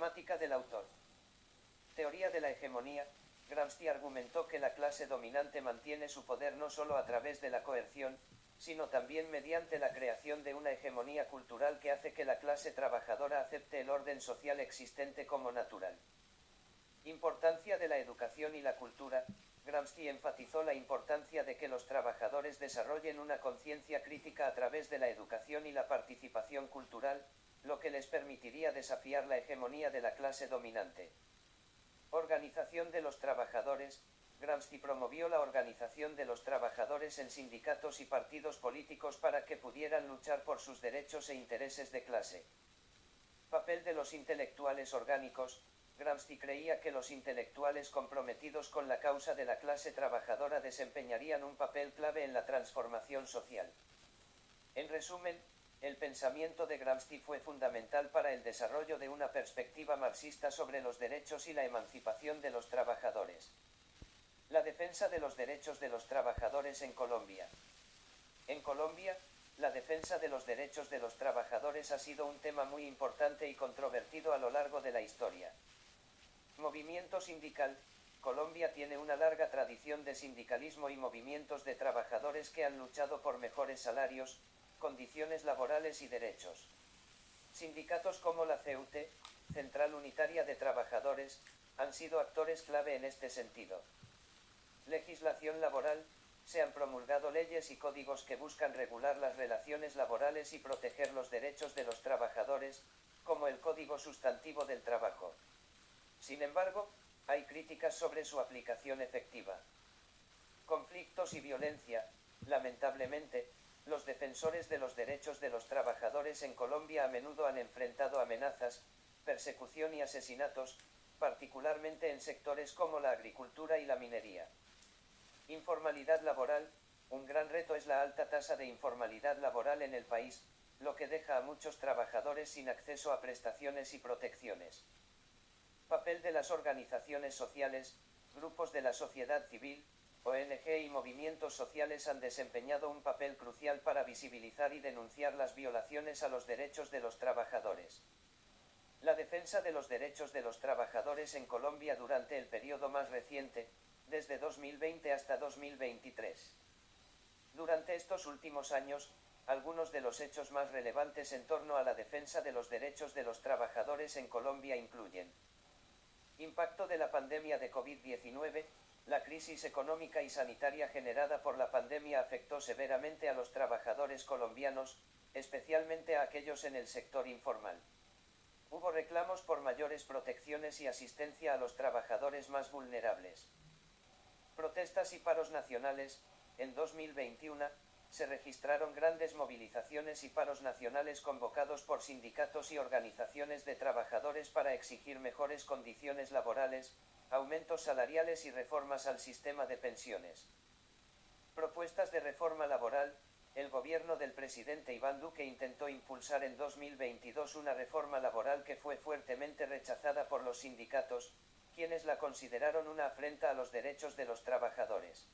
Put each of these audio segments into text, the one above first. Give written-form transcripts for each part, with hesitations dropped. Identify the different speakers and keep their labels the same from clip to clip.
Speaker 1: Problemática del autor. Teoría de la hegemonía. Gramsci argumentó que la clase dominante mantiene su poder no solo a través de la coerción, sino también mediante la creación de una hegemonía cultural que hace que la clase trabajadora acepte el orden social existente como natural. Importancia de la educación y la cultura. Gramsci enfatizó la importancia de que los trabajadores desarrollen una conciencia crítica a través de la educación y la participación cultural, lo que les permitiría desafiar la hegemonía de la clase dominante. Organización de los trabajadores. Gramsci promovió la organización de los trabajadores en sindicatos y partidos políticos para que pudieran luchar por sus derechos e intereses de clase. Papel de los intelectuales orgánicos. Gramsci creía que los intelectuales comprometidos con la causa de la clase trabajadora desempeñarían un papel clave en la transformación social. En resumen, el pensamiento de Gramsci fue fundamental para el desarrollo de una perspectiva marxista sobre los derechos y la emancipación de los trabajadores. La defensa de los derechos de los trabajadores en Colombia. En Colombia, la defensa de los derechos de los trabajadores ha sido un tema muy importante y controvertido a lo largo de la historia. Movimiento sindical. Colombia tiene una larga tradición de sindicalismo y movimientos de trabajadores que han luchado por mejores salarios, condiciones laborales y derechos. Sindicatos como la CUT, Central Unitaria de Trabajadores, han sido actores clave en este sentido. Legislación laboral. Se han promulgado leyes y códigos que buscan regular las relaciones laborales y proteger los derechos de los trabajadores, como el Código Sustantivo del Trabajo. Sin embargo, hay críticas sobre su aplicación efectiva. Conflictos y violencia. Lamentablemente, los defensores de los derechos de los trabajadores en Colombia a menudo han enfrentado amenazas, persecución y asesinatos, particularmente en sectores como la agricultura y la minería. Informalidad laboral. Un gran reto es la alta tasa de informalidad laboral en el país, lo que deja a muchos trabajadores sin acceso a prestaciones y protecciones. Papel de las organizaciones sociales. Grupos de la sociedad civil, ONG y movimientos sociales han desempeñado un papel crucial para visibilizar y denunciar las violaciones a los derechos de los trabajadores. La defensa de los derechos de los trabajadores en Colombia durante el periodo más reciente, desde 2020 hasta 2023. Durante estos últimos años, algunos de los hechos más relevantes en torno a la defensa de los derechos de los trabajadores en Colombia incluyen: impacto de la pandemia de COVID-19. La crisis económica y sanitaria generada por la pandemia afectó severamente a los trabajadores colombianos, especialmente a aquellos en el sector informal. Hubo reclamos por mayores protecciones y asistencia a los trabajadores más vulnerables. Protestas y paros nacionales. En 2021, se registraron grandes movilizaciones y paros nacionales convocados por sindicatos y organizaciones de trabajadores para exigir mejores condiciones laborales, aumentos salariales y reformas al sistema de pensiones. Propuestas de reforma laboral. El gobierno del presidente Iván Duque intentó impulsar en 2022 una reforma laboral que fue fuertemente rechazada por los sindicatos, quienes la consideraron una afrenta a los derechos de los trabajadores.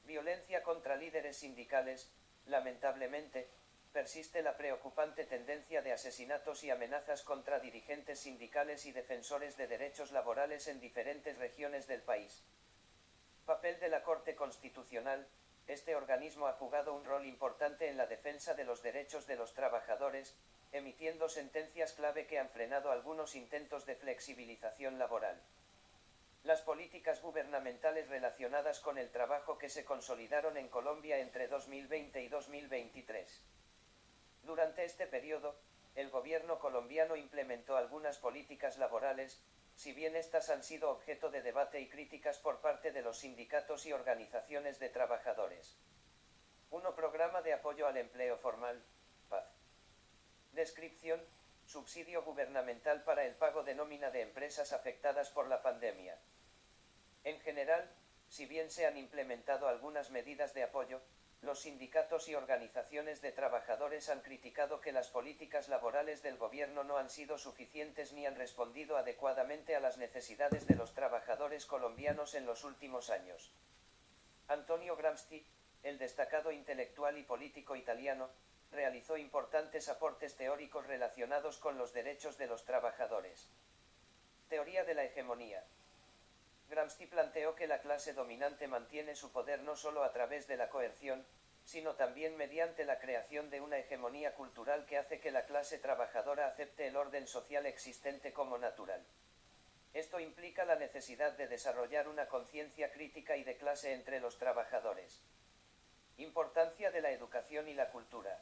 Speaker 1: Violencia contra líderes sindicales. Lamentablemente, persiste la preocupante tendencia de asesinatos y amenazas contra dirigentes sindicales y defensores de derechos laborales en diferentes regiones del país. Papel de la Corte Constitucional. Este organismo ha jugado un rol importante en la defensa de los derechos de los trabajadores, emitiendo sentencias clave que han frenado algunos intentos de flexibilización laboral. Las políticas gubernamentales relacionadas con el trabajo que se consolidaron en Colombia entre 2020 y 2023. Durante este periodo, el gobierno colombiano implementó algunas políticas laborales, si bien estas han sido objeto de debate y críticas por parte de los sindicatos y organizaciones de trabajadores. 1. Programa de apoyo al empleo formal, PAF. Descripción: subsidio gubernamental para el pago de nómina de empresas afectadas por la pandemia. En general, si bien se han implementado algunas medidas de apoyo, los sindicatos y organizaciones de trabajadores han criticado que las políticas laborales del gobierno no han sido suficientes ni han respondido adecuadamente a las necesidades de los trabajadores colombianos en los últimos años. Antonio Gramsci, el destacado intelectual y político italiano, realizó importantes aportes teóricos relacionados con los derechos de los trabajadores. Teoría de la hegemonía. Gramsci planteó que la clase dominante mantiene su poder no solo a través de la coerción, sino también mediante la creación de una hegemonía cultural que hace que la clase trabajadora acepte el orden social existente como natural. Esto implica la necesidad de desarrollar una conciencia crítica y de clase entre los trabajadores. Importancia de la educación y la cultura.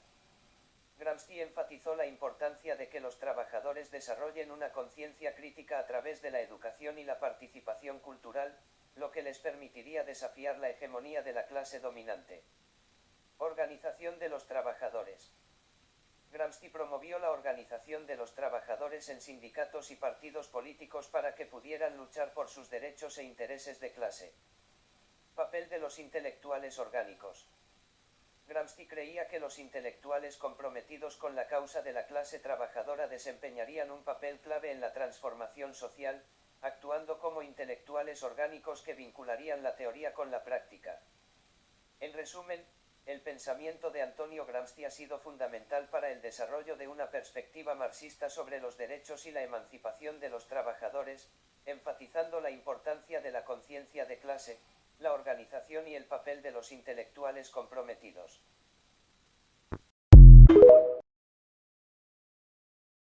Speaker 1: Gramsci enfatizó la importancia de que los trabajadores desarrollen una conciencia crítica a través de la educación y la participación cultural, lo que les permitiría desafiar la hegemonía de la clase dominante. Organización de los trabajadores. Gramsci promovió la organización de los trabajadores en sindicatos y partidos políticos para que pudieran luchar por sus derechos e intereses de clase. Papel de los intelectuales orgánicos. Gramsci creía que los intelectuales comprometidos con la causa de la clase trabajadora desempeñarían un papel clave en la transformación social, actuando como intelectuales orgánicos que vincularían la teoría con la práctica. En resumen, el pensamiento de Antonio Gramsci ha sido fundamental para el desarrollo de una perspectiva marxista sobre los derechos y la emancipación de los trabajadores, enfatizando la importancia de la conciencia de clase, la organización y el papel de los intelectuales comprometidos.